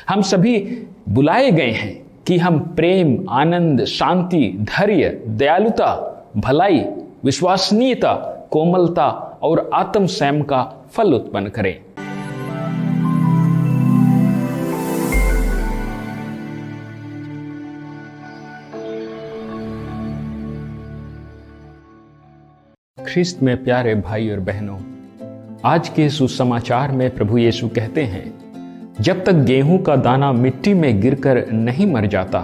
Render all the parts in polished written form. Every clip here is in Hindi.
हम सभी बुलाए गए हैं कि हम प्रेम, आनंद, शांति, धैर्य, दयालुता, भलाई, विश्वसनीयता, कोमलता और आत्म संयम का फल उत्पन्न करें। ख्रिस्त में प्यारे भाई और बहनों, आज के सुसमाचार में प्रभु यीशु कहते हैं, जब तक गेहूं का दाना मिट्टी में गिरकर नहीं मर जाता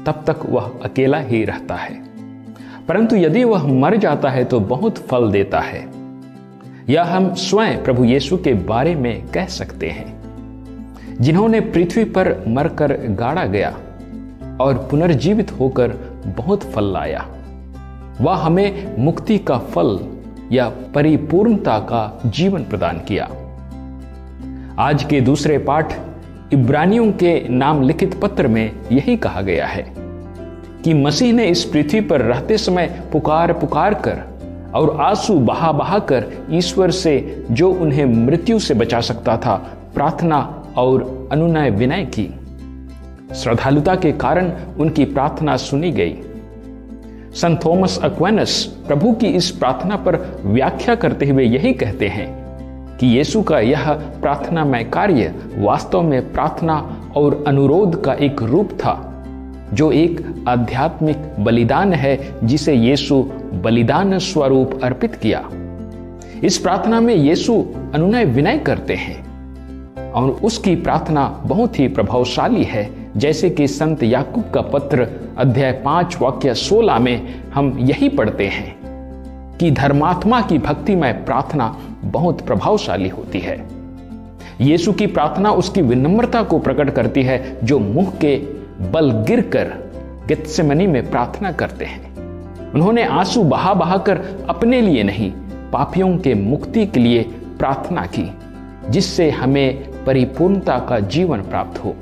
तब तक वह अकेला ही रहता है, परंतु यदि वह मर जाता है तो बहुत फल देता है। यह हम स्वयं प्रभु यीशु के बारे में कह सकते हैं, जिन्होंने पृथ्वी पर मरकर गाड़ा गया और पुनर्जीवित होकर बहुत फल लाया। वह हमें मुक्ति का फल या परिपूर्णता का जीवन प्रदान किया। आज के दूसरे पाठ इब्रानियों के नाम लिखित पत्र में यही कहा गया है कि मसीह ने इस पृथ्वी पर रहते समय पुकार पुकार कर और आंसू बहा बहा कर ईश्वर से, जो उन्हें मृत्यु से बचा सकता था, प्रार्थना और अनुनय विनय की। श्रद्धालुता के कारण उनकी प्रार्थना सुनी गई। संत थॉमस एक्विनस प्रभु की इस प्रार्थना पर व्याख्या करते हुए यही कहते हैं कि यीशु का यह प्रार्थनामय कार्य वास्तव में प्रार्थना और अनुरोध का एक रूप था, जो एक आध्यात्मिक बलिदान है जिसे यीशु बलिदान स्वरूप अर्पित किया। इस प्रार्थना में यीशु अनुनय विनय करते हैं और उसकी प्रार्थना बहुत ही प्रभावशाली है, जैसे कि संत याकूब का पत्र अध्याय 5 वाक्य 16 में हम यही पढ़ते हैं कि धर्मात्मा की भक्तिमय प्रार्थना बहुत प्रभावशाली होती है। यीशु की प्रार्थना उसकी विनम्रता को प्रकट करती है, जो मुंह के बल गिरकर गेत्सेमनी में प्रार्थना करते हैं। उन्होंने आंसू बहा बहा कर अपने लिए नहीं, पापियों के मुक्ति के लिए प्रार्थना की, जिससे हमें परिपूर्णता का जीवन प्राप्त हो।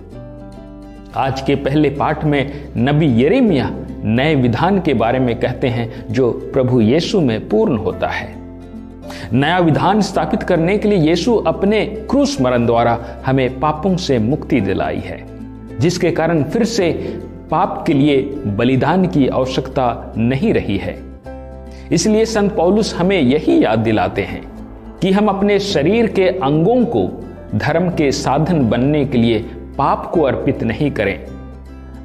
आज के पहले पाठ में नबी यिर्मयाह नए विधान के बारे में कहते हैं, जो प्रभु यीशु में पूर्ण होता है। नया विधान स्थापित करने के लिए यीशु अपने क्रूस मरण द्वारा हमें पापों से मुक्ति दिलाई है, जिसके कारण फिर से पाप के लिए बलिदान की आवश्यकता नहीं रही है। इसलिए संत पौलुस हमें यही याद दिलाते हैं कि हम अपने शरीर के अंगों को धर्म के साधन बनने के लिए पाप को अर्पित नहीं करें,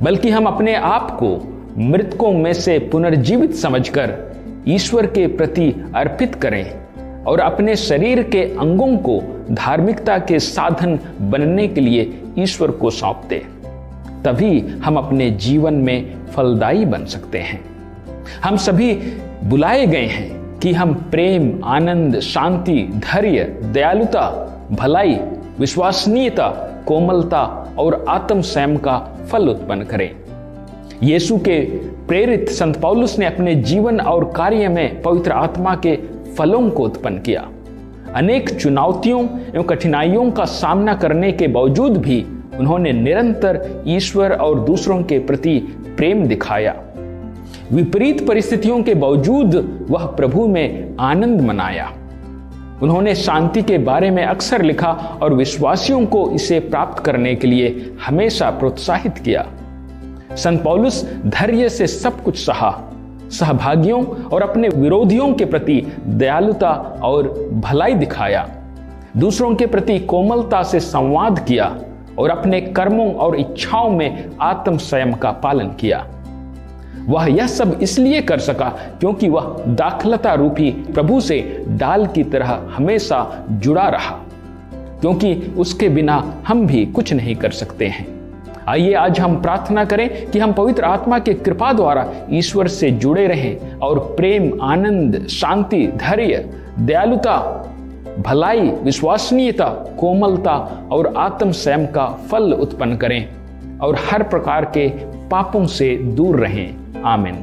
बल्कि हम अपने आप को मृतकों में से पुनर्जीवित समझकर ईश्वर के प्रति अर्पित करें और अपने शरीर के अंगों को धार्मिकता के साधन बनने के लिए ईश्वर को सौंप दें। तभी हम अपने जीवन में फलदायी बन सकते हैं। हम सभी बुलाए गए हैं कि हम प्रेम, आनंद, शांति, धैर्य, दयालुता, भलाई, विश्वसनीयता, कोमलता और आत्म संयम का फल उत्पन्न करें। यीशु के प्रेरित संत पौलुस ने अपने जीवन और कार्य में पवित्र आत्मा के फलों को उत्पन्न किया। अनेक चुनौतियों एवं कठिनाइयों का सामना करने के बावजूद भी उन्होंने निरंतर ईश्वर और दूसरों के प्रति प्रेम दिखाया। विपरीत परिस्थितियों के बावजूद वह प्रभु में आनंद मनाया। उन्होंने शांति के बारे में अक्सर लिखा और विश्वासियों को इसे प्राप्त करने के लिए हमेशा प्रोत्साहित किया। संत पौलुस धैर्य से सब कुछ सहा, सहभागियों और अपने विरोधियों के प्रति दयालुता और भलाई दिखाया, दूसरों के प्रति कोमलता से संवाद किया और अपने कर्मों और इच्छाओं में आत्म संयम का पालन किया। वह यह सब इसलिए कर सका क्योंकि वह दाखलता रूपी प्रभु से डाल की तरह हमेशा जुड़ा रहा, क्योंकि उसके बिना हम भी कुछ नहीं कर सकते हैं। आइए आज हम प्रार्थना करें कि हम पवित्र आत्मा की कृपा द्वारा ईश्वर से जुड़े रहें और प्रेम, आनंद, शांति, धैर्य, दयालुता, भलाई, विश्वसनीयता, कोमलता और आत्म संयम का फल उत्पन्न करें और हर प्रकार के पापों से दूर रहें। आमीन।